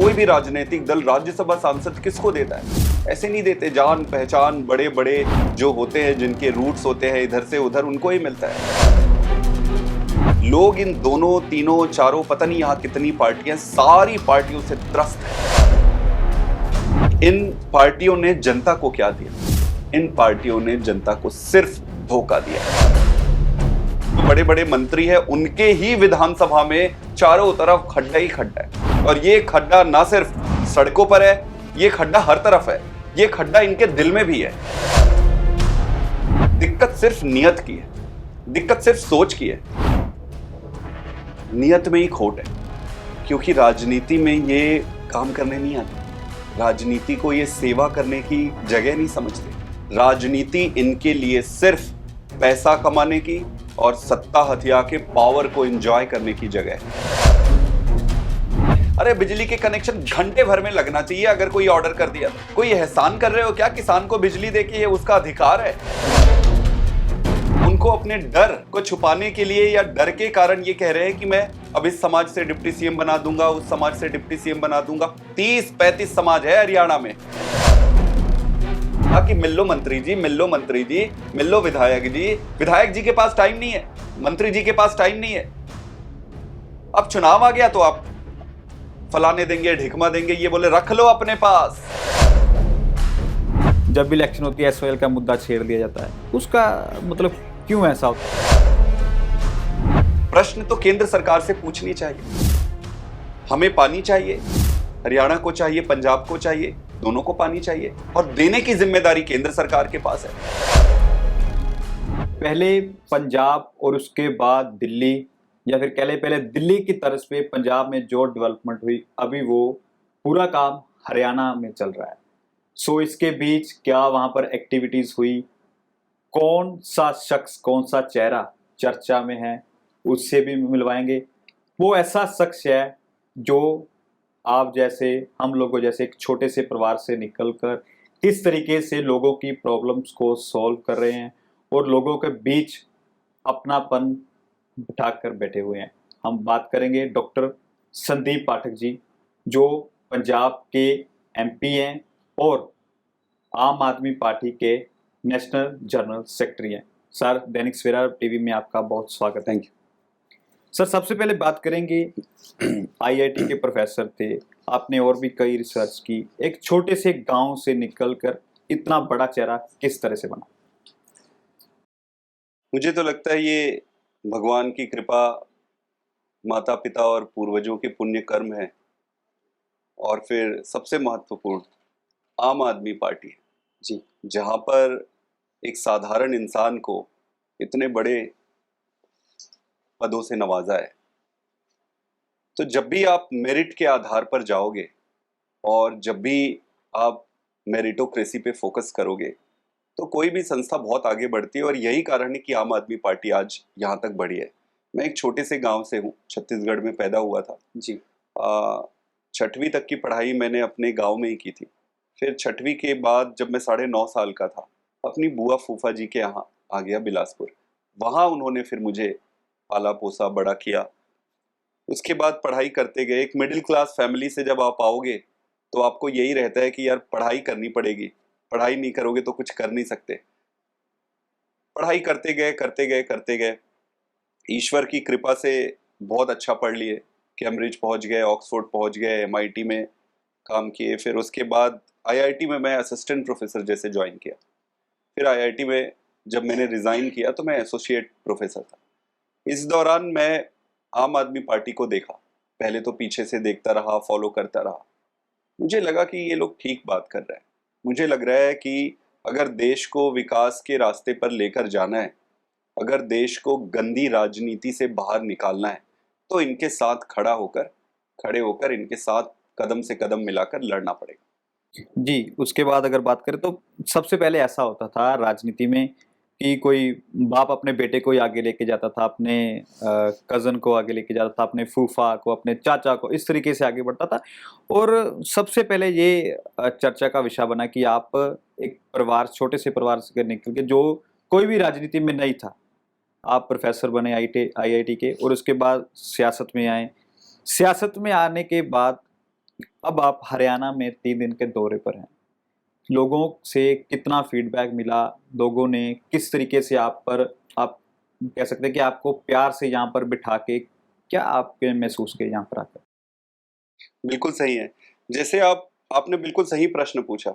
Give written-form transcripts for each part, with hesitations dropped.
कोई भी राजनीतिक दल राज्यसभा सांसद किसको देता है? ऐसे नहीं देते। जान पहचान बड़े बड़े जो होते हैं, जिनके रूट्स होते हैं इधर से उधर, उनको ही मिलता है। लोग इन दोनों तीनों चारों, पता नहीं यहाँ कितनी पार्टियां, सारी पार्टियों से त्रस्त है। इन पार्टियों ने जनता को क्या दिया? इन पार्टियों ने जनता को सिर्फ धोखा दिया। तो बड़े बड़े मंत्री हैं, उनके ही विधानसभा में चारों तरफ खड्डा ही खड्डा है। और ये खड्डा ना सिर्फ सड़कों पर है, ये खड्डा हर तरफ है। ये खड्डा इनके दिल में भी है। दिक्कत सिर्फ नियत की है, दिक्कत सिर्फ सोच की है। नियत में ही खोट है, क्योंकि राजनीति में ये काम करने नहीं आते। राजनीति को ये सेवा करने की जगह नहीं समझते। राजनीति इनके लिए सिर्फ पैसा कमाने की और सत्ता हथिया के पावर को एंजॉय करने की जगह है। अरे बिजली के कनेक्शन घंटे भर में लगना चाहिए अगर कोई ऑर्डर कर दिया। कोई एहसान कर रहे हो क्या? किसान को बिजली दे के ये उसका अधिकार है। उनको अपने डर को छुपाने के लिए या डर के कारण ये कह रहे हैं कि मैं अब इस समाज से डिप्टी सीएम बना दूंगा, उस समाज से डिप्टी सीएम बना दूंगा। 30-35 समाज है हरियाणा में। कि मिल लो मंत्री जी, मिल लो मंत्री जी, मिल लो विधायक जी। विधायक जी के पास टाइम नहीं है, मंत्री जी के पास टाइम नहीं है। अब चुनाव आ गया तो आप फलाने देंगे, ढिकमा देंगे, ये बोले रख लो अपने पास। जब भी इलेक्शन होती है एसवाईएल का मुद्दा छेड़ दिया जाता है, उसका मतलब क्यों ऐसा होता है? प्रश्न तो केंद्र सरकार से पूछनी चाहिए। हमें पानी चाहिए, हरियाणा को चाहिए, पंजाब को चाहिए, दोनों को पानी चाहिए, और देने की जिम्मेदारी केंद्र सरकार के पास है। पहले पंजाब और उसके बाद दिल्ली, या फिर कह ले पहले दिल्ली की तर्ज पे पंजाब में जो डेवलपमेंट हुई, अभी वो पूरा काम हरियाणा में चल रहा है। सो इसके बीच क्या वहां पर एक्टिविटीज हुई, कौन सा शख्स, कौन सा चेहरा चर्चा में है, उससे भी मिलवाएंगे। वो ऐसा शख्स है जो आप जैसे, हम लोगों जैसे एक छोटे से परिवार से निकलकर किस तरीके से लोगों की प्रॉब्लम्स को सॉल्व कर रहे हैं और लोगों के बीच अपनापन बिठाकर बैठे हुए हैं। हम बात करेंगे डॉक्टर संदीप पाठक जी, जो पंजाब के एमपी हैं और आम आदमी पार्टी के नेशनल जनरल सेक्रेटरी हैं। सर, दैनिक सवेरा टीवी में आपका बहुत स्वागत। Thank you sir. सबसे पहले बात करेंगे, आईआईटी के प्रोफेसर थे, आपने और भी कई रिसर्च की। एक छोटे से गांव से निकलकर इतना बड़ा चेहरा किस तरह से बना? मुझे तो लगता है ये भगवान की कृपा, माता पिता और पूर्वजों के पुण्य कर्म है, और फिर सबसे महत्वपूर्ण आम आदमी पार्टी है जी, जहां पर एक साधारण इंसान को इतने बड़े पदों से नवाजा है। तो जब भी आप मेरिट के आधार पर जाओगे और जब भी आप मेरिटोक्रेसी पे फोकस करोगे, तो कोई भी संस्था बहुत आगे बढ़ती है। और यही कारण है कि आम आदमी पार्टी आज यहाँ तक बढ़ी है। मैं एक छोटे से गांव से हूँ, छत्तीसगढ़ में पैदा हुआ था जी। 6वीं तक की पढ़ाई मैंने अपने गांव में ही की थी। फिर 6वीं के बाद जब मैं 9.5 साल का था, अपनी बुआ फूफा जी के यहाँ आ गया बिलासपुर। वहाँ उन्होंने फिर मुझे पाला पोसा, बड़ा किया। उसके बाद पढ़ाई करते गए। एक मिडिल क्लास फैमिली से जब आप आओगे तो आपको यही रहता है कि यार पढ़ाई करनी पड़ेगी, पढ़ाई नहीं करोगे तो कुछ कर नहीं सकते। पढ़ाई करते गए करते गए करते गए, ईश्वर की कृपा से बहुत अच्छा पढ़ लिए, कैम्ब्रिज पहुंच गए, ऑक्सफोर्ड पहुंच गए, एमआईटी में काम किए। फिर उसके बाद आईआईटी में मैं असिस्टेंट प्रोफेसर जैसे ज्वाइन किया। फिर आईआईटी में जब मैंने रिजाइन किया तो मैं एसोसिएट प्रोफेसर था। इस दौरान मैं आम आदमी पार्टी को देखा। पहले तो पीछे से देखता रहा, फॉलो करता रहा। मुझे लगा कि ये लोग ठीक बात कर रहे हैं। मुझे लग रहा है कि अगर देश को विकास के रास्ते पर लेकर जाना है, अगर देश को गंदी राजनीति से बाहर निकालना है, तो इनके साथ खड़े होकर इनके साथ कदम से कदम मिलाकर लड़ना पड़ेगा जी। उसके बाद अगर बात करें तो सबसे पहले ऐसा होता था राजनीति में कि कोई बाप अपने बेटे को ही आगे लेके जाता था, अपने कज़न को आगे लेके जाता था, अपने फूफा को, अपने चाचा को, इस तरीके से आगे बढ़ता था। और सबसे पहले ये चर्चा का विषय बना कि आप एक परिवार, छोटे से परिवार से निकल के, जो कोई भी राजनीति में नहीं था, आप प्रोफेसर बने आईआईटी के, और उसके बाद सियासत में आए। सियासत में आने के बाद अब आप हरियाणा में 3 दिन के दौरे पर हैं, लोगों से कितना फीडबैक मिला, लोगों ने किस तरीके से आप पर, आप कह सकते हैं कि आपको प्यार से यहाँ पर बिठा के, क्या आपके महसूस किए यहाँ पर आकर? बिल्कुल सही है। जैसे आपने बिल्कुल सही प्रश्न पूछा।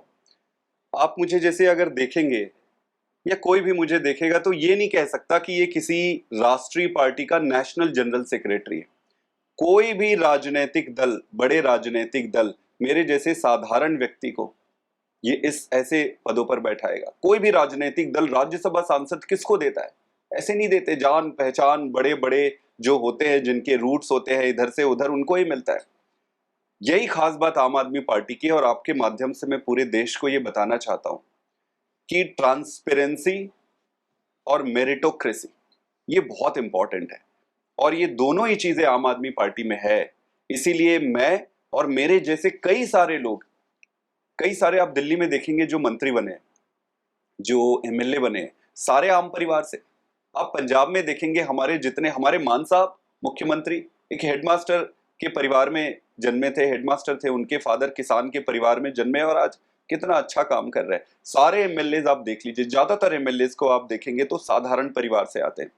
आप मुझे जैसे अगर देखेंगे या कोई भी मुझे देखेगा तो ये नहीं कह सकता कि ये किसी राष्ट्रीय पार्टी का नेशनल जनरल सेक्रेटरी है। कोई भी राजनीतिक दल, बड़े राजनीतिक दल मेरे जैसे साधारण व्यक्ति को ये इस ऐसे पदों पर बैठाएगा। कोई भी राजनीतिक दल राज्यसभा सांसद किसको देता है? ऐसे नहीं देते। जान पहचान बड़े बड़े जो होते हैं, जिनके रूट्स होते हैं इधर से उधर, उनको ही मिलता है। यही खास बात आम आदमी पार्टी की है और आपके माध्यम से मैं पूरे देश को ये बताना चाहता हूं कि ट्रांसपेरेंसी और मेरिटोक्रेसी ये बहुत इंपॉर्टेंट है और ये दोनों ही चीजें आम आदमी पार्टी में है। इसीलिए मैं और मेरे जैसे कई सारे लोग, कई सारे आप दिल्ली में देखेंगे जो मंत्री बने, जो एमएलए बने, सारे आम परिवार से। आप पंजाब में देखेंगे हमारे जितने, हमारे मान साहब मुख्यमंत्री एक हेडमास्टर के परिवार में जन्मे थे, हेडमास्टर थे, उनके फादर किसान के परिवार में जन्मे और आज कितना अच्छा काम कर रहे हैं। सारे एमएलए आप देख लीजिए, ज्यादातर एमएलए को आप देखेंगे तो साधारण परिवार से आते हैं।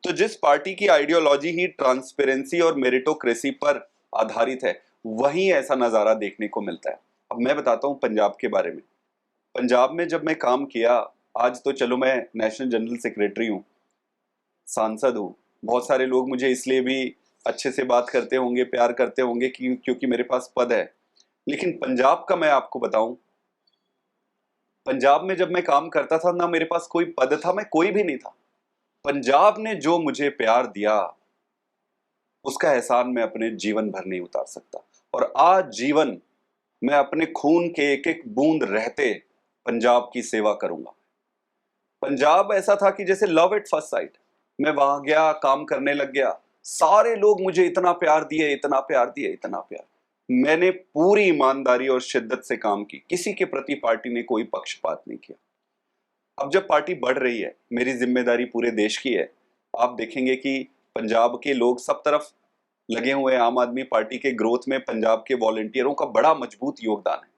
तो जिस पार्टी की आइडियोलॉजी ही ट्रांसपेरेंसी और मेरिटोक्रेसी पर आधारित है, वहीं ऐसा नजारा देखने को मिलता है। अब मैं बताता हूँ पंजाब के बारे में। पंजाब में जब मैं काम किया, आज तो चलो मैं नेशनल जनरल सेक्रेटरी हूँ, सांसद हूँ, बहुत सारे लोग मुझे इसलिए भी अच्छे से बात करते होंगे, प्यार करते होंगे क्योंकि मेरे पास पद है। लेकिन पंजाब का मैं आपको बताऊं, पंजाब में जब मैं काम करता था ना मेरे पास कोई पद था, मैं कोई भी नहीं था। पंजाब ने जो मुझे प्यार दिया उसका एहसान मैं अपने जीवन भर नहीं उतार सकता। और आज जीवन मैं अपने खून के एक एक बूंद रहते पंजाब की सेवा करूंगा। पंजाब ऐसा था कि जैसे लव एट फर्स्ट साइट। मैं वहां गया, काम करने लग गया, सारे लोग मुझे इतना प्यार दिए, इतना प्यार दिए, इतना प्यार। मैंने पूरी ईमानदारी और शिद्दत से काम की, किसी के प्रति पार्टी ने कोई पक्षपात नहीं किया। अब जब पार्टी बढ़ रही है, मेरी जिम्मेदारी पूरे देश की है। आप देखेंगे कि पंजाब के लोग सब तरफ लगे हुए हैं। आम आदमी पार्टी के ग्रोथ में पंजाब के वॉलंटियरों का बड़ा मजबूत योगदान है।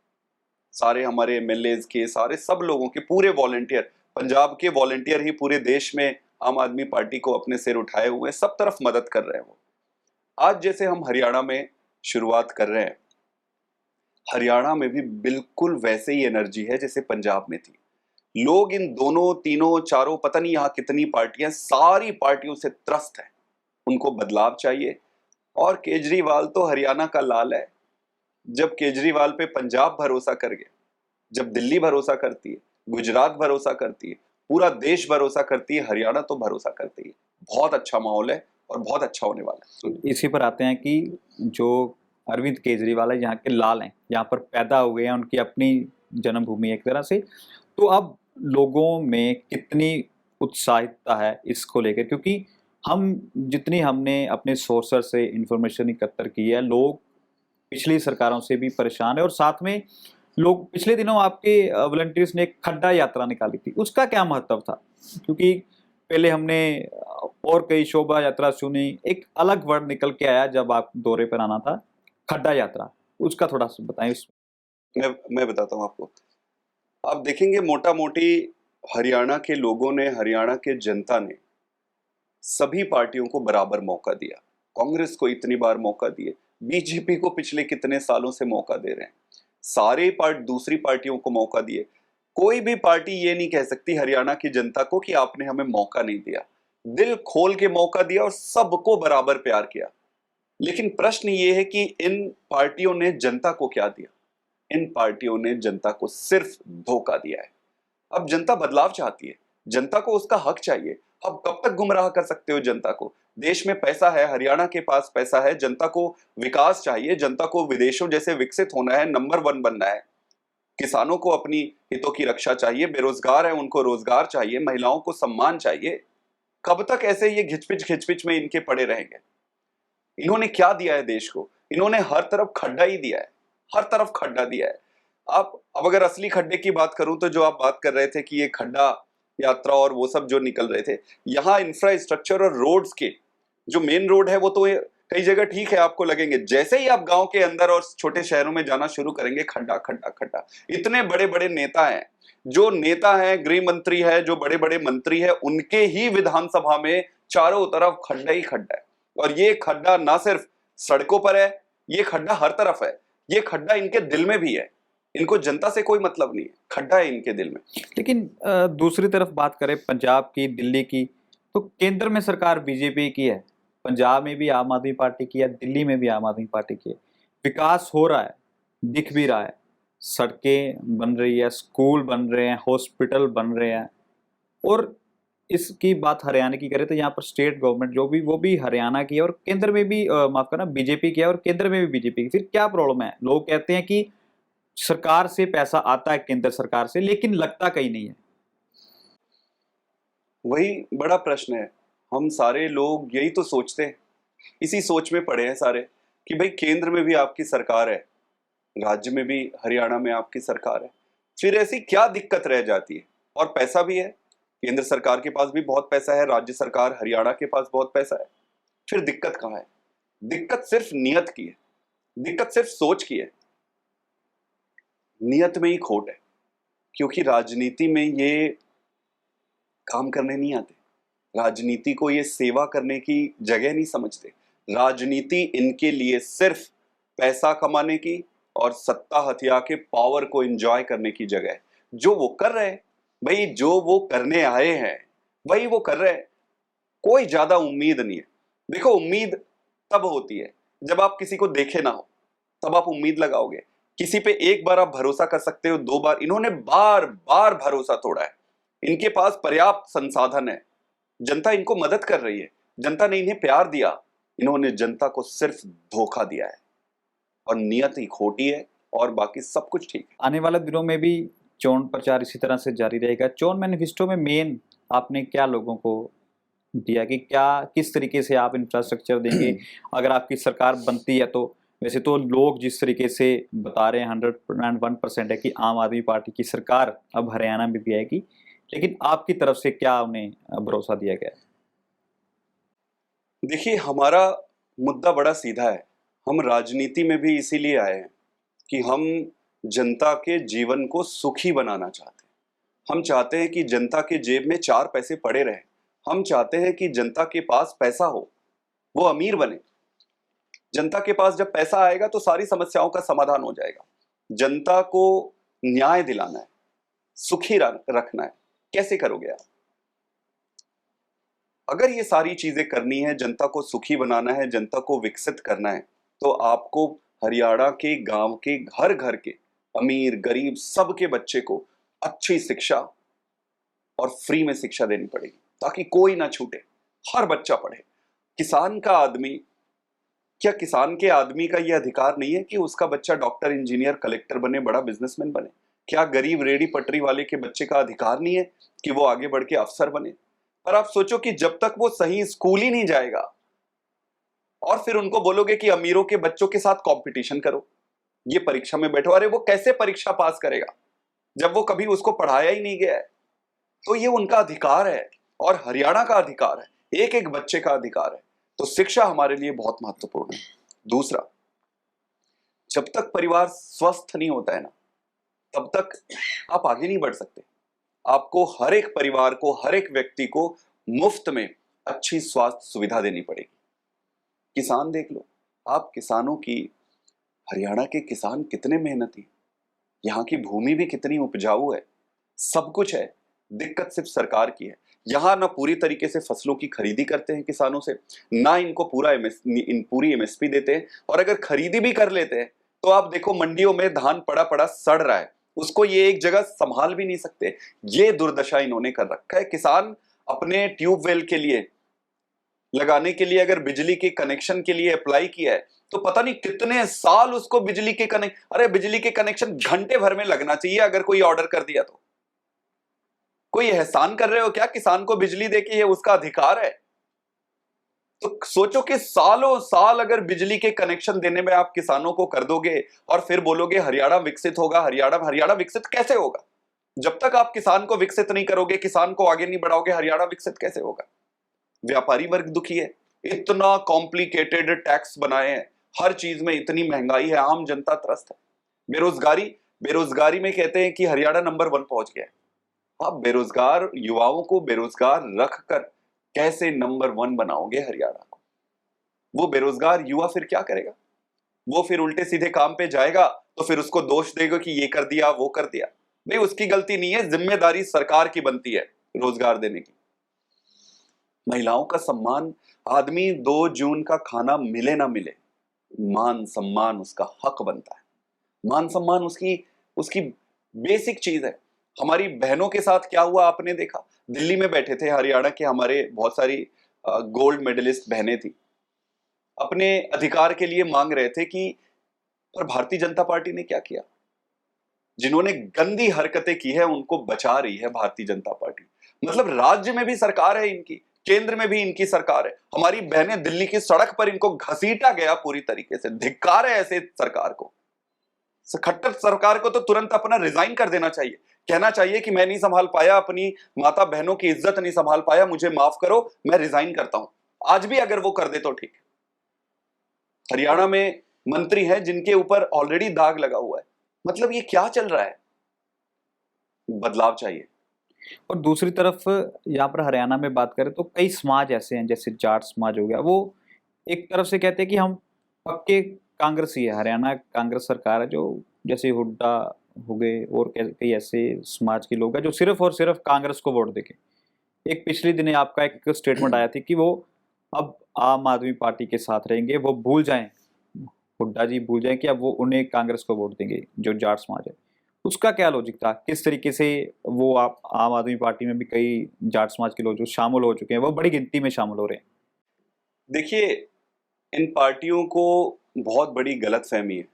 सारे हमारे एमएलए के, सारे सब लोगों के पूरे वॉलंटियर, पंजाब के वॉलंटियर ही पूरे देश में आम आदमी पार्टी को अपने सिर उठाए हुए सब तरफ मदद कर रहे हैं। वो आज जैसे हम हरियाणा में शुरुआत कर रहे हैं, हरियाणा में भी बिल्कुल वैसे ही एनर्जी है जैसे पंजाब में थी। लोग इन दोनों तीनों चारों, पता नहीं यहाँ कितनी पार्टियां, सारी पार्टियों से त्रस्त है। उनको बदलाव चाहिए। और केजरीवाल तो हरियाणा का लाल है। जब केजरीवाल पे पंजाब भरोसा कर गया, जब दिल्ली भरोसा करती है, गुजरात भरोसा करती है, पूरा देश भरोसा करती है, हरियाणा तो भरोसा करती है। बहुत अच्छा माहौल है और बहुत अच्छा होने वाला है। इसी पर आते हैं कि जो अरविंद केजरीवाल है यहाँ के लाल हैं, यहाँ पर पैदा हुए हैं, उनकी अपनी जन्मभूमि एक तरह से। तो अब लोगों में कितनी उत्साहितता है इसको लेकर, क्योंकि जितनी हमने अपने सोर्सेस से इंफॉर्मेशन एकत्र की है, लोग पिछली सरकारों से भी परेशान है और साथ में लोग, पिछले दिनों आपके वॉलंटियर्स ने एक खड्डा यात्रा निकाली थी, उसका क्या महत्व था? क्योंकि पहले हमने और कई शोभा यात्रा सुनी, एक अलग वर्ड निकल के आया जब आप दौरे पर आना था, खड्डा यात्रा, उसका थोड़ा सा बताएं। मैं बताता हूँ आपको। आप देखेंगे मोटा मोटी हरियाणा के लोगों ने, हरियाणा के जनता ने सभी पार्टियों को बराबर मौका दिया। कांग्रेस को इतनी बार मौका दिए, बीजेपी को पिछले कितने सालों से मौका दे रहे हैं, सारे दूसरी पार्टियों को मौका दिए। कोई भी पार्टी ये नहीं कह सकती हरियाणा की जनता को कि आपने हमें मौका नहीं दिया। दिल खोल के मौका दिया और सबको बराबर प्यार किया। लेकिन प्रश्न ये है कि इन पार्टियों ने जनता को क्या दिया? इन पार्टियों ने जनता को सिर्फ धोखा दिया है। अब जनता बदलाव चाहती है, जनता को उसका हक चाहिए। अब कब तक गुमराह कर सकते हो जनता को? देश में पैसा है, हरियाणा के पास पैसा है, जनता को विकास चाहिए, जनता को विदेशों जैसे विकसित होना है, नंबर 1 बनना है। किसानों को अपनी हितों की रक्षा चाहिए, बेरोजगार है उनको रोजगार चाहिए, महिलाओं को सम्मान चाहिए। कब तक ऐसे ये घिचपिच में इनके पड़े रहेंगे? इन्होंने क्या दिया है देश को? इन्होंने हर तरफ खड्डा ही दिया है, हर तरफ खड्डा दिया है। अब अगर असली खड्डे की बात करूं तो जो आप बात कर रहे थे कि ये खड्डा यात्रा और वो सब जो निकल रहे थे, यहाँ इंफ्रास्ट्रक्चर और रोड्स के जो मेन रोड है वो तो कई जगह ठीक है, आपको लगेंगे, जैसे ही आप गांव के अंदर और छोटे शहरों में जाना शुरू करेंगे, खड्डा खड्डा खड्डा। इतने बड़े बड़े नेता हैं, जो नेता है, गृह मंत्री है, जो बड़े बड़े मंत्री है, उनके ही विधानसभा में चारों तरफ खड्डा ही खड्डा है। और ये खड्डा ना सिर्फ सड़कों पर है, ये खड्डा हर तरफ है, ये खड्डा इनके दिल में भी है। इनको जनता से कोई मतलब नहीं है, खड्डा है इनके दिल में। लेकिन दूसरी तरफ बात करें पंजाब की, दिल्ली की, तो केंद्र में सरकार बीजेपी की है, पंजाब में भी आम आदमी पार्टी की है, दिल्ली में भी आम आदमी पार्टी की है। विकास हो रहा है, दिख भी रहा है, सड़कें बन रही है, स्कूल बन रहे हैं, हॉस्पिटल बन रहे हैं। और इसकी बात हरियाणा की करें तो यहाँ पर स्टेट गवर्नमेंट जो भी, वो भी हरियाणा की है, और केंद्र में भी माफ करना, बीजेपी की है, और केंद्र में भी बीजेपी की। फिर क्या प्रॉब्लम है? लोग कहते हैं कि सरकार से पैसा आता है, केंद्र सरकार से, लेकिन लगता कहीं नहीं है। वही बड़ा प्रश्न है। हम सारे लोग यही तो सोचते हैं, इसी सोच में पड़े हैं सारे, कि भाई केंद्र में भी आपकी सरकार है, राज्य में भी, हरियाणा में आपकी सरकार है, फिर ऐसी क्या दिक्कत रह जाती है? और पैसा भी है, केंद्र सरकार के पास भी बहुत पैसा है, राज्य सरकार हरियाणा के पास बहुत पैसा है, फिर दिक्कत कहाँ है? दिक्कत सिर्फ नियत की है, दिक्कत सिर्फ सोच की है। नियत में ही खोट है, क्योंकि राजनीति में ये काम करने नहीं आते, राजनीति को ये सेवा करने की जगह नहीं समझते। राजनीति इनके लिए सिर्फ पैसा कमाने की और सत्ता हथिया के पावर को एंजॉय करने की जगह है। जो वो कर रहे हैं भाई, जो वो करने आए हैं वही वो कर रहे हैं, कोई ज्यादा उम्मीद नहीं है। देखो, उम्मीद तब होती है जब आप किसी को देखे ना हो, तब आप उम्मीद लगाओगे। किसी पे एक बार आप भरोसा कर सकते हो, दो बार, इन्होंने बार बार भरोसा तोड़ा है। इनके पास पर्याप्त संसाधन है, जनता इनको मदद कर रही है, जनता ने इन्हें प्यार दिया, इन्होंने जनता को सिर्फ धोखा दिया है, और नियत ही खोटी है, और बाकी सब कुछ ठीक है। आने वाले दिनों में भी चोन प्रचार इसी तरह से जारी रहेगा। चोन मैनिफेस्टो में मेन आपने क्या लोगों को दिया कि क्या, किस तरीके से आप इंफ्रास्ट्रक्चर देंगे अगर आपकी सरकार बनती है? तो वैसे तो लोग जिस तरीके से बता रहे हैं 101% है कि आम आदमी पार्टी की सरकार अब हरियाणा में भी आएगी, लेकिन आपकी तरफ से क्या उन्हें भरोसा दिया गया? देखिए, हमारा मुद्दा बड़ा सीधा है। हम राजनीति में भी इसीलिए आए हैं कि हम जनता के जीवन को सुखी बनाना चाहते हैं। हम चाहते हैं कि जनता के जेब में 4 पैसे पड़े रहें। हम चाहते हैं कि जनता के पास पैसा हो, वो अमीर बने। जनता के पास जब पैसा आएगा तो सारी समस्याओं का समाधान हो जाएगा। जनता को न्याय दिलाना है, सुखी रखना है। कैसे करोगे आप? अगर ये सारी चीजें करनी है, जनता को सुखी बनाना है, जनता को विकसित करना है, तो आपको हरियाणा के गांव के घर घर के अमीर गरीब सबके बच्चे को अच्छी शिक्षा और फ्री में शिक्षा देनी पड़ेगी, ताकि कोई ना छूटे, हर बच्चा पढ़े। किसान का आदमी, क्या किसान के आदमी का यह अधिकार नहीं है कि उसका बच्चा डॉक्टर, इंजीनियर, कलेक्टर बने, बड़ा बिजनेसमैन बने? क्या गरीब रेडी पटरी वाले के बच्चे का अधिकार नहीं है कि वो आगे बढ़ के अफसर बने? पर आप सोचो कि जब तक वो सही स्कूल ही नहीं जाएगा, और फिर उनको बोलोगे कि अमीरों के बच्चों के साथ कंपटीशन करो, ये परीक्षा में बैठो, अरे वो कैसे परीक्षा पास करेगा जब वो कभी उसको पढ़ाया ही नहीं गया है? तो ये उनका अधिकार है, और हरियाणा का अधिकार है, एक एक बच्चे का अधिकार है। तो शिक्षा हमारे लिए बहुत महत्वपूर्ण है। दूसरा, जब तक परिवार स्वस्थ नहीं होता है ना, तब तक आप आगे नहीं बढ़ सकते। आपको हर एक परिवार को, हर एक व्यक्ति को मुफ्त में अच्छी स्वास्थ्य सुविधा देनी पड़ेगी। किसान देख लो, आप किसानों की, हरियाणा के किसान कितने मेहनती, यहाँ की भूमि भी कितनी उपजाऊ है, सब कुछ है। दिक्कत सिर्फ सरकार की है। यहाँ ना पूरी तरीके से फसलों की खरीदी करते हैं किसानों से, ना इनको पूरी एमएसपी देते हैं, और अगर खरीदी भी कर लेते हैं तो आप देखो मंडियों में धान पड़ा पड़ा सड़ रहा है, उसको ये एक जगह संभाल भी नहीं सकते। ये दुर्दशा इन्होंने कर रखा है। किसान अपने ट्यूबवेल के लिए लगाने के लिए अगर बिजली के कनेक्शन के लिए अप्लाई किया है, तो पता नहीं कितने साल उसको बिजली के अरे बिजली के कनेक्शन घंटे भर में लगना चाहिए अगर कोई ऑर्डर कर दिया तो। कोई एहसान कर रहे हो क्या किसान को बिजली देके? ये उसका अधिकार है। तो सोचो कि सालों साल अगर बिजली के कनेक्शन देने में आप किसानों को कर दोगे, और फिर बोलोगे हरियाणा विकसित होगा, हरियाणा विकसित कैसे होगा? जब तक आप किसान को विकसित नहीं करोगे, किसान को आगे नहीं बढ़ाओगे, हरियाणा विकसित कैसे होगा? व्यापारी वर्ग दुखी है, इतना कॉम्प्लिकेटेड टैक्स बनाए हैं, हर चीज में इतनी महंगाई है, आम जनता त्रस्त है। बेरोजगारी, बेरोजगारी में कहते हैं कि हरियाणा नंबर 1 पहुंच गया है। आप बेरोजगार युवाओं को बेरोजगार रख कर कैसे नंबर 1 बनाओगे हरियाणा को? वो बेरोजगार युवा फिर क्या करेगा? वो फिर उल्टे सीधे काम पे जाएगा तो फिर उसको दोष देगा कि ये कर दिया वो कर दिया। नहीं, उसकी गलती नहीं है, जिम्मेदारी सरकार की बनती है रोजगार देने की। महिलाओं का सम्मान, आदमी 2 जून का खाना मिले ना मिले, मान सम्मान उसका हक बनता है। मान सम्मान उसकी उसकी बेसिक चीज है। हमारी बहनों के साथ क्या हुआ आपने देखा? दिल्ली में बैठे थे हरियाणा के हमारे बहुत सारी गोल्ड मेडलिस्ट बहनें थी, अपने अधिकार के लिए मांग रहे थे कि, पर भारतीय जनता पार्टी ने क्या किया? जिन्होंने गंदी हरकतें की है उनको बचा रही है भारतीय जनता पार्टी। मतलब राज्य में भी सरकार है इनकी, केंद्र में भी इनकी सरकार है। हमारी बहनें दिल्ली की सड़क पर, इनको घसीटा गया पूरी तरीके से। धिक्कार है ऐसे सरकार को। खट्टर सरकार को तो तुरंत अपना रिजाइन कर देना चाहिए, कहना चाहिए कि मैं नहीं संभाल पाया, अपनी माता बहनों की इज्जत नहीं संभाल पाया, मुझे माफ करो, मैं रिजाइन करता हूं। आज भी अगर वो कर दे तो ठीक। हरियाणा में मंत्री हैं जिनके ऊपर ऑलरेडी दाग लगा हुआ है। मतलब ये क्या चल रहा है? बदलाव चाहिए। और दूसरी तरफ यहाँ पर हरियाणा में बात करें तो कई समाज ऐसे हैं, जैसे जाट समाज हो गया, वो एक तरफ से कहते हैं कि हम पक्के कांग्रेसी है, हरियाणा कांग्रेस सरकार है, जो जैसे हुड्डा हो गए और कई ऐसे समाज के लोग हैं जो सिर्फ और सिर्फ कांग्रेस को वोट देंगे। एक पिछले दिने आपका एक स्टेटमेंट आया थी कि वो अब आम आदमी पार्टी के साथ रहेंगे, वो भूल जाएं, हुड्डा जी भूल जाएं कि अब वो उन्हें कांग्रेस को वोट देंगे, जो जाट समाज है। उसका क्या लॉजिक था? किस तरीके से वो आप आम आदमी पार्टी में भी कई जाट समाज के लोग जो शामिल हो चुके हैं, वो बड़ी गिनती में शामिल हो रहे हैं। देखिए, इन पार्टियों को बहुत बड़ी गलतफहमी है।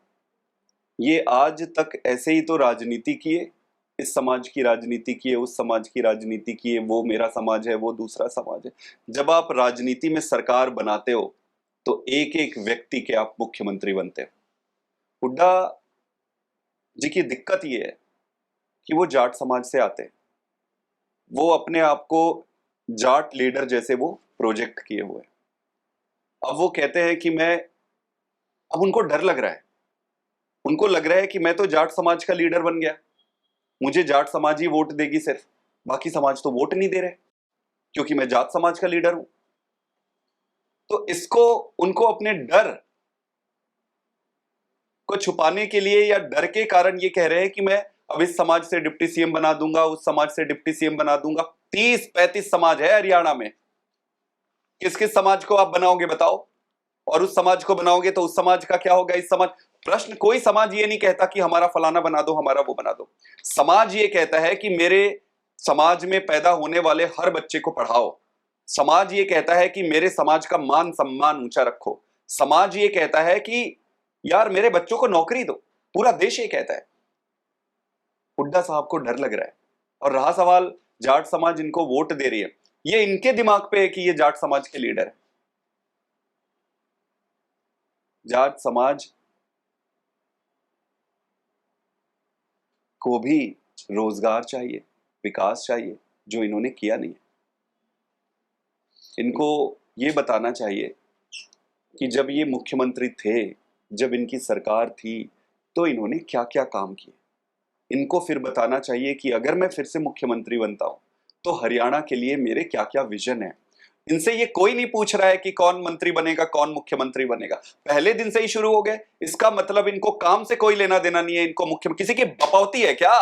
ये आज तक ऐसे ही तो राजनीति किए, इस समाज की राजनीति किए, उस समाज की राजनीति किए, वो मेरा समाज है, वो दूसरा समाज है। जब आप राजनीति में सरकार बनाते हो तो एक एक व्यक्ति के आप मुख्यमंत्री बनते हो। हुड्डा जी की दिक्कत ये है कि वो जाट समाज से आते हैं। वो अपने आप को जाट लीडर जैसे वो प्रोजेक्ट किए हुए हैं। अब वो कहते हैं कि मैं, अब उनको डर लग रहा है, उनको लग रहा है कि मैं तो जाट समाज का लीडर बन गया, मुझे जाट समाज ही वोट देगी सिर्फ, बाकी समाज तो वोट नहीं दे रहे क्योंकि मैं जाट समाज का लीडर हूं। तो इसको, उनको अपने डर को छुपाने के लिए या डर के कारण ये कह रहे हैं कि मैं अब इस समाज से डिप्टी सीएम बना दूंगा, उस समाज से डिप्टी सीएम बना दूंगा। 30-35 समाज है हरियाणा में, किस किस समाज को आप बनाओगे बताओ? और उस समाज को बनाओगे तो उस समाज का क्या होगा? इस समाज, प्रश्न, कोई समाज ये नहीं कहता कि हमारा फलाना बना दो, हमारा वो बना दो। समाज ये कहता है कि मेरे समाज में पैदा होने वाले हर बच्चे को पढ़ाओ। समाज ये कहता है कि मेरे समाज का मान सम्मान ऊंचा रखो। समाज ये कहता है कि यार मेरे बच्चों को नौकरी दो। पूरा देश ये कहता है। हुड्डा साहब को डर लग रहा है। और रहा सवाल जाट समाज इनको वोट दे रही है, ये इनके दिमाग पे है कि ये जाट समाज के लीडर है। जाट समाज को भी रोजगार चाहिए, विकास चाहिए, जो इन्होंने किया नहीं है। इनको ये बताना चाहिए कि जब ये मुख्यमंत्री थे, जब इनकी सरकार थी, तो इन्होंने क्या क्या काम किए। इनको फिर बताना चाहिए कि अगर मैं फिर से मुख्यमंत्री बनता हूं तो हरियाणा के लिए मेरे क्या क्या विजन है। इनसे ये कोई नहीं पूछ रहा है कि कौन मंत्री बनेगा, कौन मुख्यमंत्री बनेगा, पहले दिन से ही शुरू हो गए। इसका मतलब इनको काम से कोई लेना देना नहीं है। इनको मुख्य, किसी की बपौती है क्या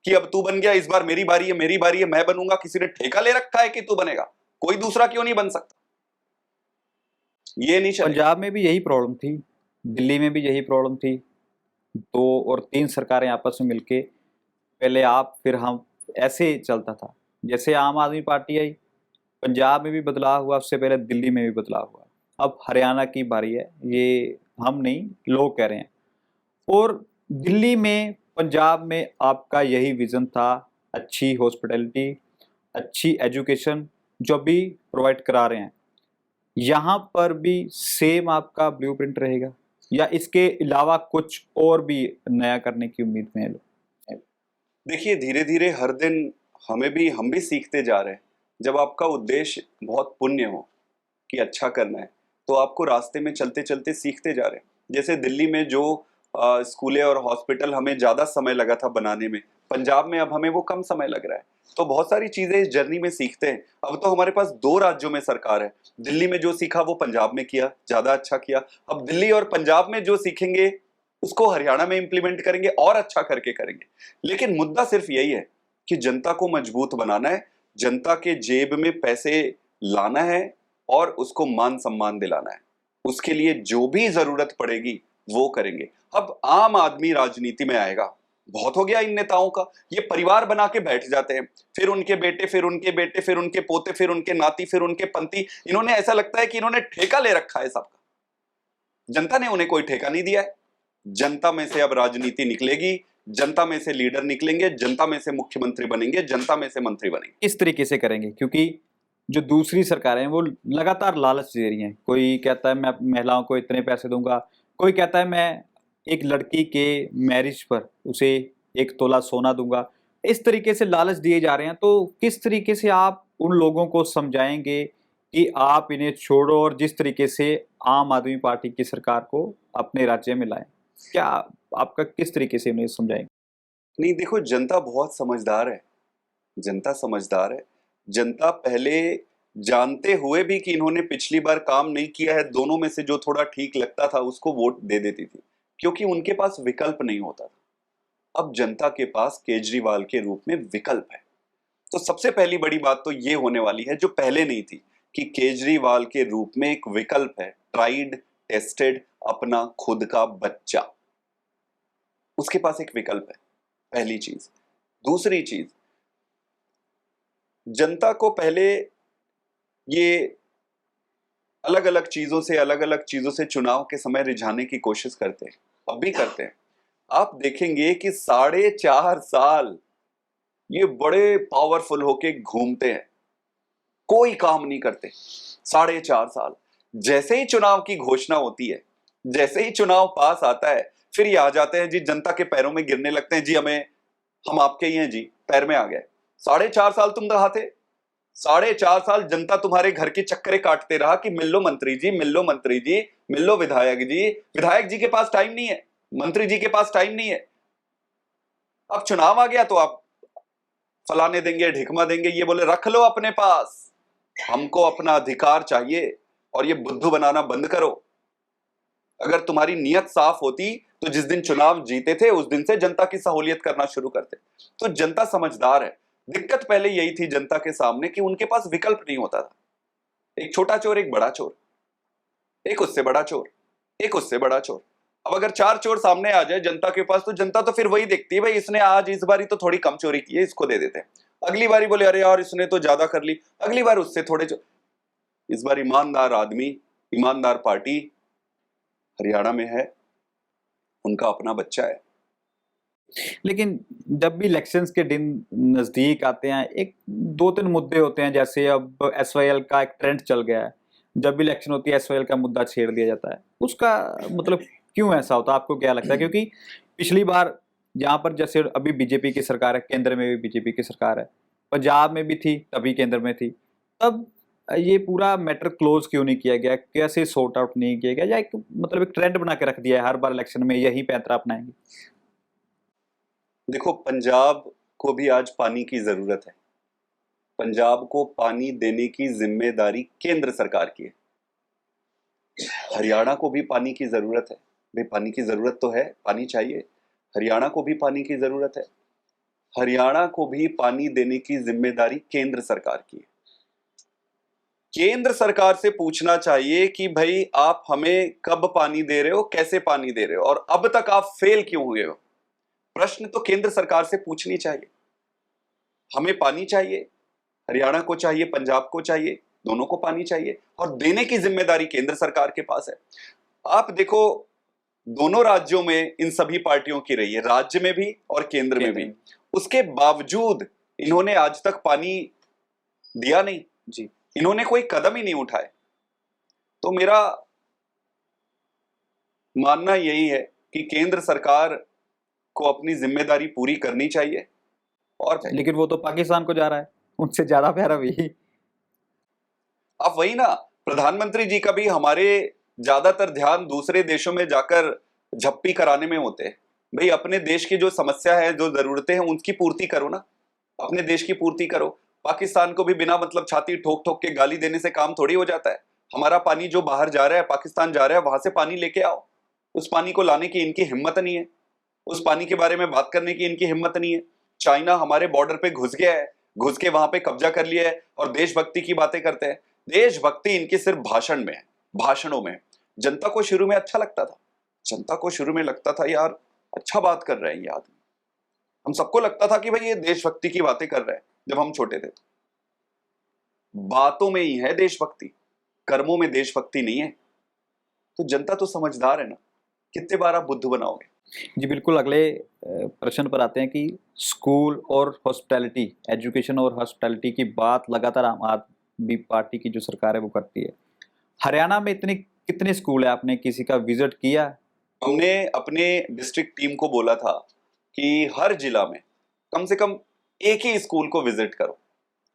कि अब तू बन गया, इस बार मेरी बारी है, मेरी बारी है, मैं बनूंगा? किसी ने ठेका ले रखा है कि तू बनेगा? कोई दूसरा क्यों नहीं बन सकता? ये नहीं चलेगा। पंजाब में भी यही प्रॉब्लम थी, दिल्ली में भी यही प्रॉब्लम थी। 2 और 3 सरकारें आपस में मिलके, पहले आप फिर हम, ऐसे चलता था। जैसे आम आदमी पार्टी आई, पंजाब में भी बदलाव हुआ, उससे पहले दिल्ली में भी बदलाव हुआ। अब हरियाणा की बारी है, ये हम नहीं, लोग कह रहे हैं। और दिल्ली में, पंजाब में आपका यही विजन था, अच्छी हॉस्पिटैलिटी, अच्छी एजुकेशन जो भी प्रोवाइड करा रहे हैं। यहाँ पर भी सेम आपका ब्लूप्रिंट रहेगा या इसके अलावा कुछ और भी नया करने की उम्मीद में है? देखिए, धीरे धीरे हर दिन हम भी सीखते जा रहे हैं। जब आपका उद्देश्य बहुत पुण्य हो कि अच्छा करना है, तो आपको रास्ते में चलते चलते सीखते जा रहे हैं। जैसे दिल्ली में जो स्कूलें और हॉस्पिटल हमें ज्यादा समय लगा था बनाने में, पंजाब में अब हमें वो कम समय लग रहा है। तो बहुत सारी चीजें इस जर्नी में सीखते हैं। अब तो हमारे पास 2 राज्यों में सरकार है। दिल्ली में जो सीखा वो पंजाब में किया, ज्यादा अच्छा किया। अब दिल्ली और पंजाब में जो सीखेंगे उसको हरियाणा में इंप्लीमेंट करेंगे और अच्छा करके करेंगे। लेकिन मुद्दा सिर्फ यही है कि जनता को मजबूत बनाना है, जनता के जेब में पैसे लाना है और उसको मान सम्मान दिलाना है। उसके लिए जो भी जरूरत पड़ेगी वो करेंगे। अब आम आदमी राजनीति में आएगा। बहुत हो गया इन नेताओं का, ये परिवार बना के बैठ जाते हैं, फिर उनके बेटे, फिर उनके बेटे, फिर उनके पोते, फिर उनके नाती, फिर उनके पंती। इन्होंने, ऐसा लगता है कि इन्होंने ठेका ले रखा है सबका। जनता ने उन्हें कोई ठेका नहीं दिया है। जनता में से अब राजनीति निकलेगी, जनता में से लीडर निकलेंगे, जनता में से मुख्यमंत्री बनेंगे, जनता में से मंत्री बनेंगे। इस तरीके से करेंगे, क्योंकि जो दूसरी सरकारें हैं वो लगातार लालच दे रही हैं। कोई कहता है मैं महिलाओं को इतने पैसे दूंगा, कोई कहता है मैं एक लड़की के मैरिज पर उसे 1 तोला सोना दूंगा। इस तरीके से लालच दिए जा रहे हैं। तो किस तरीके से आप उन लोगों को समझाएंगे कि आप इन्हें छोड़ो और जिस तरीके से आम आदमी पार्टी की सरकार को अपने राज्य में लाएं? क्या आपका किस तरीके से उन्हें समझाएंगे? नहीं, देखो, जनता बहुत समझदार है। जनता समझदार है। जनता पहले जानते हुए भी कि इन्होंने पिछली बार काम नहीं किया है, दोनों में से जो थोड़ा ठीक लगता था उसको वोट दे देती थी, क्योंकि उनके पास विकल्प नहीं होता था। अब जनता के पास केजरीवाल के रूप में विकल्प है। तो सबसे पहली बड़ी बात तो ये होने वाली है, जो पहले नहीं थी, कि केजरीवाल के रूप में एक विकल्प है, ट्राइड टेस्टेड, अपना खुद का बच्चा। उसके पास एक विकल्प है, पहली चीज। दूसरी चीज, जनता को पहले ये अलग अलग चीजों से चुनाव के समय रिझाने की कोशिश करते हैं, अब भी करते हैं। आप देखेंगे कि 4.5 साल ये बड़े पावरफुल होके घूमते हैं, कोई काम नहीं करते। 4.5 साल। जैसे ही चुनाव की घोषणा होती है, जैसे ही चुनाव पास आता है, फिर ये आ जाते हैं जी, जनता के पैरों में गिरने लगते हैं, जी हम आपके ही हैं जी, पैर में आ गए। 4.5 साल तुम रहा थे। 4.5 साल जनता तुम्हारे घर के चक्करे काटते रहा कि मिल लो मंत्री जी, मिल लो मंत्री जी, मिल लो विधायक जी। विधायक जी के पास टाइम नहीं है, मंत्री जी के पास टाइम नहीं है। अब चुनाव आ गया तो आप फलाने देंगे, ढिकमा देंगे, ये बोले रख लो अपने पास, हमको अपना अधिकार चाहिए, और ये बुद्धू बनाना बंद करो। अगर तुम्हारी नीयत साफ होती तो जिस दिन चुनाव जीते थे उस दिन से जनता की सहूलियत करना शुरू करते। तो जनता समझदार है। दिक्कत पहले यही थी जनता के सामने कि उनके पास विकल्प नहीं होता था। एक छोटा चोर, एक बड़ा चोर, एक उससे बड़ा चोर, एक उससे बड़ा चोर। अब अगर 4 चोर सामने आ जाए जनता के पास, तो जनता तो फिर वही देखती है, भाई इसने आज इस बारी तो थोड़ी कम चोरी की है, इसको दे देते हैं। अगली बारी बोले अरे यार इसने तो ज्यादा कर ली, अगली बार उससे थोड़े चोर। इस बार ईमानदार आदमी, ईमानदार पार्टी हरियाणा में है, उनका अपना बच्चा है। लेकिन जब भी इलेक्शंस के दिन नजदीक आते हैं, एक 2-3 मुद्दे होते हैं। जैसे अब एसवाईएल का एक ट्रेंड चल गया है, जब भी इलेक्शन होती है एसवाईएल का मुद्दा छेड़ दिया जाता है। उसका मतलब क्यों ऐसा होता है, आपको क्या लगता है? क्योंकि पिछली बार यहाँ पर जैसे अभी बीजेपी की सरकार है, केंद्र में भी बीजेपी की सरकार है, पंजाब में भी थी, तभी केंद्र में थी, तब ये पूरा मैटर क्लोज क्यों नहीं किया गया? कैसे सॉर्ट आउट नहीं किया गया? या एक मतलब एक ट्रेंड बना के रख दिया है, हर बार इलेक्शन में यही पैंतरा अपनाएंगे? देखो, पंजाब को भी आज पानी की जरूरत है। पंजाब को पानी देने की जिम्मेदारी केंद्र सरकार की है। हरियाणा को भी पानी की जरूरत है। भाई पानी की जरूरत तो है, पानी चाहिए। हरियाणा को भी पानी की जरूरत है। हरियाणा को भी पानी देने की जिम्मेदारी केंद्र सरकार की है। केंद्र सरकार से पूछना चाहिए कि भाई आप हमें कब पानी दे रहे हो, कैसे पानी दे रहे हो, और अब तक आप फेल क्यों हुए हो। प्रश्न तो केंद्र सरकार से पूछनी चाहिए। हमें पानी चाहिए, हरियाणा को चाहिए, पंजाब को चाहिए, दोनों को पानी चाहिए, और देने की जिम्मेदारी केंद्र सरकार के पास है। आप देखो, दोनों राज्यों में इन सभी पार्टियों की रही है, राज्य में भी और केंद्र में भी। उसके बावजूद इन्होंने आज तक पानी दिया नहीं जी, इन्होंने कोई कदम ही नहीं उठाए। तो मेरा मानना यही है कि केंद्र सरकार को अपनी जिम्मेदारी पूरी करनी चाहिए। और लेकिन वो तो पाकिस्तान को जा रहा है, उनसे ज्यादा प्यारा भी। अब वही ना, प्रधानमंत्री जी का भी हमारे ज्यादातर ध्यान दूसरे देशों में जाकर झप्पी कराने में होते हैं। भाई अपने देश की जो समस्या है, जो जरूरतें हैं, उनकी पूर्ति करो ना, अपने देश की पूर्ति करो। पाकिस्तान को भी बिना मतलब छाती ठोक ठोक के गाली देने से काम थोड़ी हो जाता है। हमारा पानी जो बाहर जा रहा है, पाकिस्तान जा रहा है, वहां से पानी लेके आओ। उस पानी को लाने की इनकी हिम्मत नहीं है, उस पानी के बारे में बात करने की इनकी हिम्मत नहीं है। चाइना हमारे बॉर्डर पे घुस गया है, घुस के वहां पे कब्जा कर लिया है और देशभक्ति की बातें करते हैं। देशभक्ति इनकी सिर्फ भाषण में है, भाषणों में। जनता को शुरू में अच्छा लगता था, जनता को शुरू में लगता था यार अच्छा बात कर रहे हैं ये आदमी। हम सबको लगता था कि भाई ये देशभक्ति की बातें कर रहे हैं जब हम छोटे थे। बातों में ही है देशभक्ति, कर्मों में देशभक्ति नहीं है। तो जनता तो समझदार है ना, कितने बार आप बुद्ध बनाओगे। जी बिल्कुल, अगले प्रश्न पर आते हैं कि स्कूल और हॉस्पिटैलिटी, एजुकेशन और हॉस्पिटैलिटी की बात लगातार आम आदमी पार्टी की जो सरकार है वो करती है। हरियाणा में इतने कितने स्कूल है, आपने किसी का विजिट किया? हमने अपने डिस्ट्रिक्ट टीम को बोला था कि हर जिला में कम से कम एक ही स्कूल को विजिट करो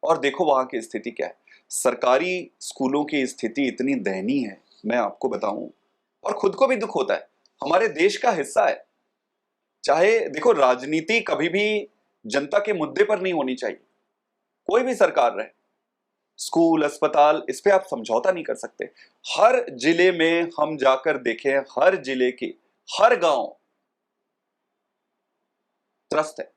और देखो वहां की स्थिति क्या है। सरकारी स्कूलों की स्थिति इतनी दयनीय है, मैं आपको बताऊं, और खुद को भी दुख होता है। हमारे देश का हिस्सा है। चाहे देखो, राजनीति कभी भी जनता के मुद्दे पर नहीं होनी चाहिए, कोई भी सरकार रहे। स्कूल, अस्पताल, इस पे आप समझौता नहीं कर सकते। हर जिले में हम जाकर देखें, हर जिले के हर गांव त्रस्त है,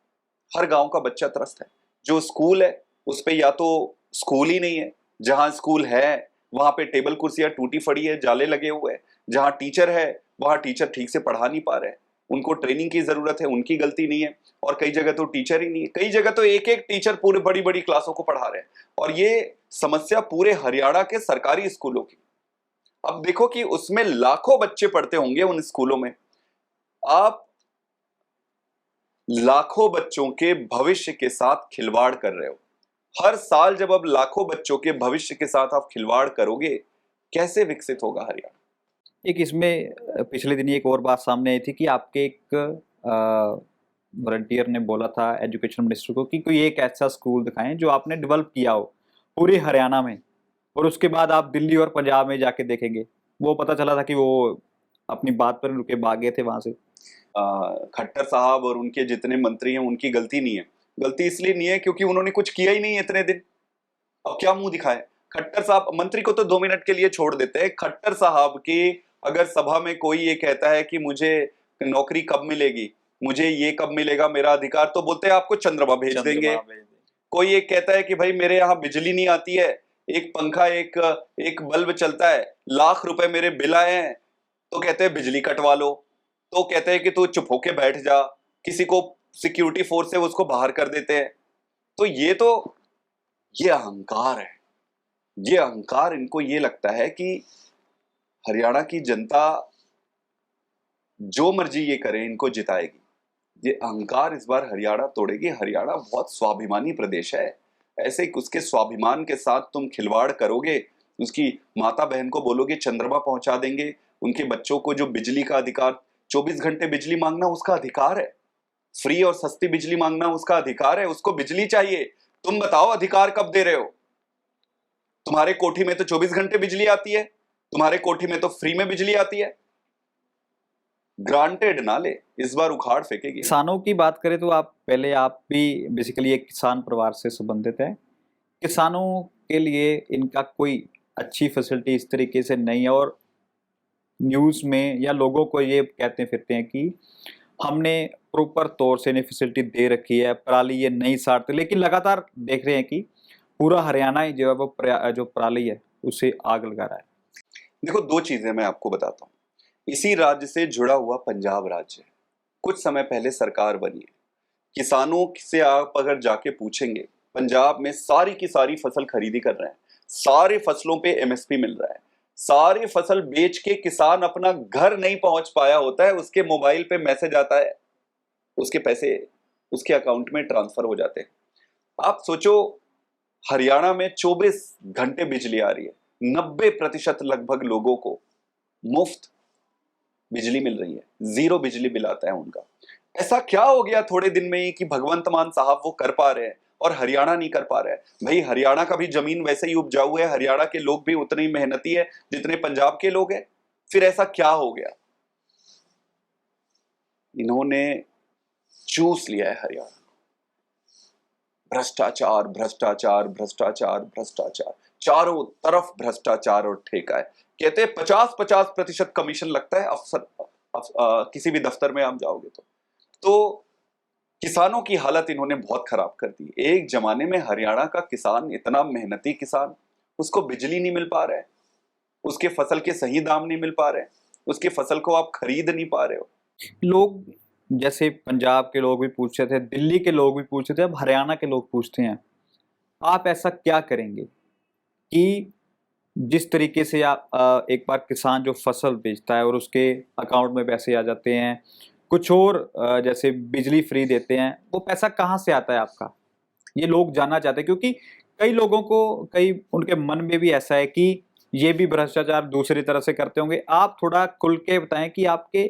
हर गांव का बच्चा त्रस्त है। जो स्कूल है उस पे या तो स्कूल ही नहीं है, जहां स्कूल है वहां पे टेबल कुर्सियां टूटी फड़ी है, जाले लगे हुए हैं। जहां टीचर है वहां टीचर ठीक से पढ़ा नहीं पा रहे हैं, उनको ट्रेनिंग की जरूरत है, उनकी गलती नहीं है। और कई जगह तो टीचर ही नहीं है, कई जगह तो एक एक टीचर पूरे बड़ी बड़ी क्लासों को पढ़ा रहे हैं। और ये समस्या पूरे हरियाणा के सरकारी स्कूलों की। अब देखो कि उसमें लाखों बच्चे पढ़ते होंगे उन स्कूलों में, आप लाखों बच्चों के भविष्य के साथ खिलवाड़ कर रहे हो। हर साल जब अब लाखों बच्चों के भविष्य के साथ आप खिलवाड़ करोगे, कैसे विकसित होगा हरियाणा। एक इसमें पिछले दिन एक और बात सामने आई थी कि आपके एक वॉलंटियर ने बोला था एजुकेशन मिनिस्टर को कि कोई एक ऐसा स्कूल दिखाएं जो आपने डेवलप किया हो पूरे हरियाणा में, और उसके बाद आप दिल्ली और पंजाब में जाके देखेंगे। वो पता चला था कि वो अपनी बात पर रुके, भाग गए थे वहां से। खट्टर साहब और उनके जितने मंत्री हैं उनकी गलती नहीं है। गलती इसलिए नहीं है क्योंकि उन्होंने कुछ किया ही नहीं है इतने दिन। अब क्या मुंह दिखाए। खट्टर साहब, मंत्री को तो 2 मिनट के लिए छोड़ देते हैं। खट्टर साहब की अगर सभा में कोई ये कहता है कि मुझे नौकरी कब मिलेगी, मुझे ये कब मिलेगा मेरा अधिकार, तो बोलते हैं आपको चंद्रमा भेज देंगे। कोई एक कहता है कि भाई मेरे यहाँ बिजली नहीं आती है, एक पंखा एक बल्ब चलता है, लाख रुपए मेरे बिल आए हैं, तो कहते हैं बिजली कटवा लो। तो कहते हैं कि तू चुप होके बैठ जा, किसी को सिक्योरिटी फोर्स है उसको बाहर कर देते हैं। तो ये अहंकार है, ये अहंकार। इनको ये लगता है कि हरियाणा की जनता जो मर्जी ये करे इनको जिताएगी। ये अहंकार इस बार हरियाणा तोड़ेगी। हरियाणा बहुत स्वाभिमानी प्रदेश है, ऐसे ही उसके स्वाभिमान के साथ तुम खिलवाड़ करोगे, उसकी माता बहन को बोलोगे चंद्रमा पहुंचा देंगे, उनके बच्चों को जो बिजली का अधिकार, 24 घंटे बिजली मांगना उसका अधिकार है, फ्री और सस्ती बिजली मांगना उसका अधिकार है, उसको बिजली चाहिए। तुम बताओ अधिकार कब दे रहे हो। तुम्हारे कोठी में तो 24 घंटे बिजली आती है, तुम्हारे कोठी में तो फ्री में बिजली आती है। ग्रांटेड ना ले, इस बार उखाड़ फेंकेगी। किसानों की बात करें तो आप भी बेसिकली एक किसान परिवार से संबंधित हैं। किसानों के लिए इनका कोई अच्छी फैसिलिटी इस तरीके से नहीं है, और न्यूज़ में या लोगों को ये कहते फिरते हैं कि हमने प्रॉपर तौर से इन्हें फैसिलिटी दे रखी है, पराली ये नहीं साड़ते, लेकिन लगातार देख रहे हैं कि पूरा हरियाणा ही जो है वो जो पराली है उसे आग लगा रहा है। देखो, 2 चीजें मैं आपको बताता हूँ। इसी राज्य से जुड़ा हुआ पंजाब राज्य है, कुछ समय पहले सरकार बनी है। किसानों से आप अगर जाके पूछेंगे, पंजाब में सारी की सारी फसल खरीदी कर रहे हैं, सारे फसलों पे एमएसपी मिल रहा है। सारी फसल बेच के किसान अपना घर नहीं पहुंच पाया होता है, उसके मोबाइल पे मैसेज आता है, उसके पैसे उसके अकाउंट में ट्रांसफर हो जाते हैं। आप सोचो, हरियाणा में 24 घंटे बिजली आ रही है, 90% लगभग लोगों को मुफ्त बिजली मिल रही है, 0 बिजली बिल आता है उनका। ऐसा क्या हो गया थोड़े दिन में ही कि भगवंत मान साहब वो कर पा रहे हैं। और हरियाणा नहीं कर पा रहा है। भाई हरियाणा का भी जमीन वैसे ही उपजाऊ है, हरियाणा के लोग भी उतने ही मेहनती है जितने पंजाब के लोग हैं। फिर ऐसा क्या हो गया? इन्होंने चूस लिया है हरियाणा। भ्रष्टाचार भ्रष्टाचार भ्रष्टाचार भ्रष्टाचार, चारों तरफ भ्रष्टाचार और ठेका है। कहते हैं 50-50% कमीशन लगता है अफसर किसी भी दफ्तर में आप जाओगे तो किसानों की हालत इन्होंने बहुत खराब कर दी। एक जमाने में हरियाणा का किसान, इतना मेहनती किसान, उसको बिजली नहीं मिल पा रहा है, उसके फसल के सही दाम नहीं मिल पा रहे हैं, उसकी फसल को आप खरीद नहीं पा रहे हो। लोग जैसे पंजाब के लोग भी पूछ रहे थे, दिल्ली के लोग भी पूछ रहे थे, अब हरियाणा के लोग पूछते हैं, आप ऐसा क्या करेंगे कि जिस तरीके से आप एक बार किसान जो फसल बेचता है और उसके अकाउंट में पैसे आ जाते हैं, कुछ और जैसे बिजली फ्री देते हैं, वो पैसा कहाँ से आता है आपका? ये लोग जानना चाहते हैं, क्योंकि कई लोगों को, कई उनके मन में भी ऐसा है कि ये भी भ्रष्टाचार दूसरी तरह से करते होंगे। आप थोड़ा खुल के बताएं कि आपके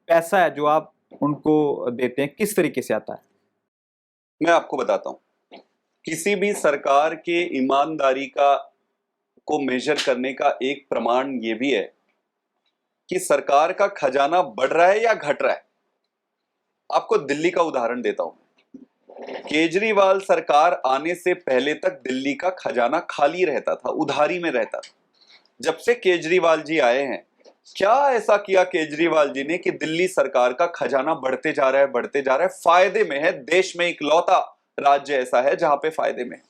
पैसा है जो आप उनको देते हैं, किस तरीके से आता है? मैं आपको बताता हूं, किसी भी सरकार के ईमानदारी का को मेजर करने का एक प्रमाण ये भी है कि सरकार का खजाना बढ़ रहा है या घट रहा है। आपको दिल्ली का उदाहरण देता हूं। केजरीवाल सरकार आने से पहले तक दिल्ली का खजाना खाली रहता था, उधारी में रहता था। जब से केजरीवाल जी आए हैं, क्या ऐसा किया केजरीवाल जी ने कि दिल्ली सरकार का खजाना बढ़ते जा रहा है, बढ़ते जा रहा है, फायदे में है। देश में इकलौता राज्य ऐसा है जहां पे फायदे में है।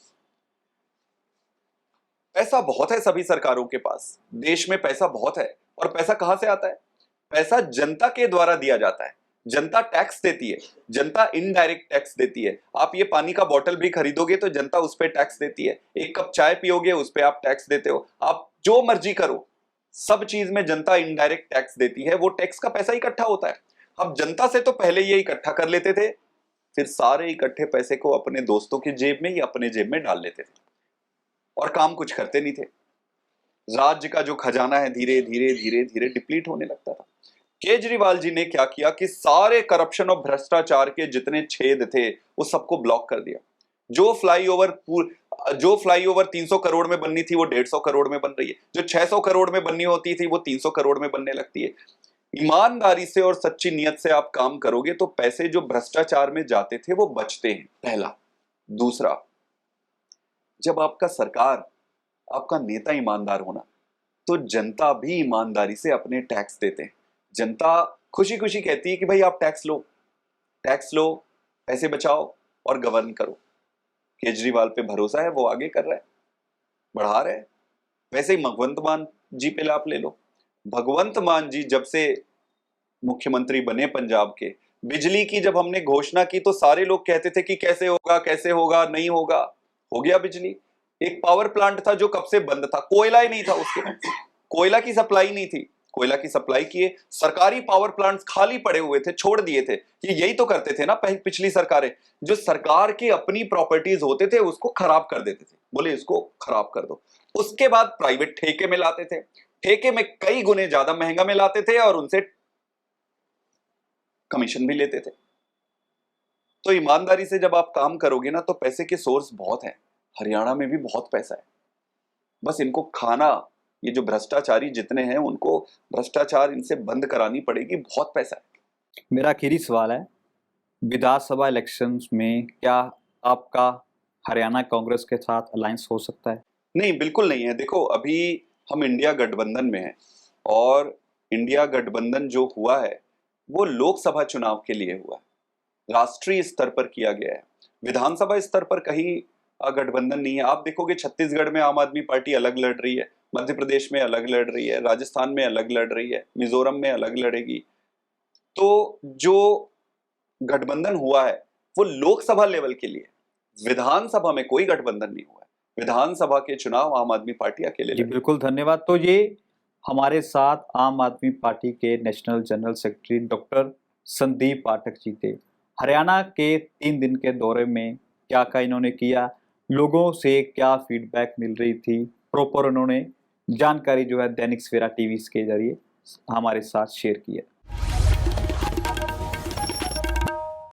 पैसा बहुत है सभी सरकारों के पास, देश में पैसा बहुत है। और पैसा कहां से आता है? पैसा जनता के द्वारा दिया जाता है। जनता टैक्स देती है, जनता इनडायरेक्ट टैक्स देती है। आप ये पानी का बोतल भी खरीदोगे तो जनता उस पर टैक्स देती है, एक कप चाय पियोगे उस पर आप टैक्स देते हो। आप जो मर्जी करो, सब चीज में जनता इनडायरेक्ट टैक्स देती है, वो टैक्स का पैसा इकट्ठा होता है। अब जनता से तो पहले ये इकट्ठा कर लेते थे, फिर सारे इकट्ठे पैसे को अपने दोस्तों की जेब में या अपने जेब में डाल लेते थे और काम कुछ करते नहीं थे। राज्य का जो खजाना है धीरे धीरे धीरे धीरे डिप्लीट होने लगता था। केजरीवाल जी ने क्या किया कि सारे करप्शन और भ्रष्टाचार के जितने छेद थे वो सबको ब्लॉक कर दिया। जो फ्लाईओवर 300 करोड़ में बननी थी वो 150 करोड़ में बन रही है, जो 600 करोड़ में बननी होती थी वो 300 करोड़ में बनने लगती है। ईमानदारी से और सच्ची नियत से आप काम करोगे तो पैसे जो भ्रष्टाचार में जाते थे वो बचते हैं, पहला। दूसरा, जब आपका सरकार, आपका नेता ईमानदार होना, तो जनता भी ईमानदारी से अपने टैक्स देते हैं। जनता खुशी खुशी कहती है कि भाई आप टैक्स लो, टैक्स लो, पैसे बचाओ और गवर्न करो। केजरीवाल पे भरोसा है, वो आगे कर रहा है, बढ़ा रहे हैं। वैसे ही भगवंत मान जी पे आप ले लो। भगवंत मान जी जब से मुख्यमंत्री बने पंजाब के, बिजली की जब हमने घोषणा की तो सारे लोग कहते थे कि कैसे होगा, कैसे होगा, नहीं होगा। हो गया बिजली। एक पावर प्लांट था जो कब से बंद था, कोयला ही नहीं था उसके पास, कोयला की सप्लाई नहीं थी। कोयला की सप्लाई किए, सरकारी पावर प्लांट्स खाली पड़े हुए थे, छोड़ दिए थे। ये यही तो करते थे ना पिछली सरकारें, जो सरकार की अपनी प्रॉपर्टीज होते थे उसको खराब कर देते थे, बोले इसको खराब कर दो। उसके बाद प्राइवेट ठेके में लाते थे, ठेके में कई गुने ज्यादा महंगा में लाते थे और उनसे कमीशन भी लेते थे। तो ईमानदारी से जब आप काम करोगे ना तो पैसे के सोर्स बहुत हैं। हरियाणा में भी बहुत पैसा है, बस इनको खाना, ये जो भ्रष्टाचारी जितने हैं उनको भ्रष्टाचार इनसे बंद करानी पड़ेगी। बहुत पैसा है। मेरा आखिरी सवाल है, विधानसभा इलेक्शंस में क्या आपका हरियाणा कांग्रेस के साथ अलायंस हो सकता है? नहीं, बिल्कुल नहीं है। देखो, अभी हम इंडिया गठबंधन में हैं और इंडिया गठबंधन जो हुआ है वो लोकसभा चुनाव के लिए हुआ है, राष्ट्रीय स्तर पर किया गया है। विधानसभा स्तर पर कहीं गठबंधन नहीं है। आप देखोगे छत्तीसगढ़ में आम आदमी पार्टी अलग लड़ रही है, मध्य प्रदेश में अलग लड़ रही है, राजस्थान में अलग लड़ रही है, मिजोरम में अलग लड़ेगी। तो जो गठबंधन हुआ है वो लोकसभा लेवल के लिए, विधानसभा में कोई गठबंधन नहीं हुआ है। विधानसभा के चुनाव आम आदमी पार्टी अकेले जी लड़ी। बिल्कुल, धन्यवाद। तो ये हमारे साथ आम आदमी पार्टी के national general secretary doctor Sandeep Pathak ji थे। हरियाणा के 3 दिन के दौरे में क्या क्या इन्होंने किया, लोगों से क्या फीडबैक मिल रही थी, प्रॉपर उन्होंने जानकारी जो है दैनिक सवेरा टीवी के जरिए हमारे साथ शेयर की है।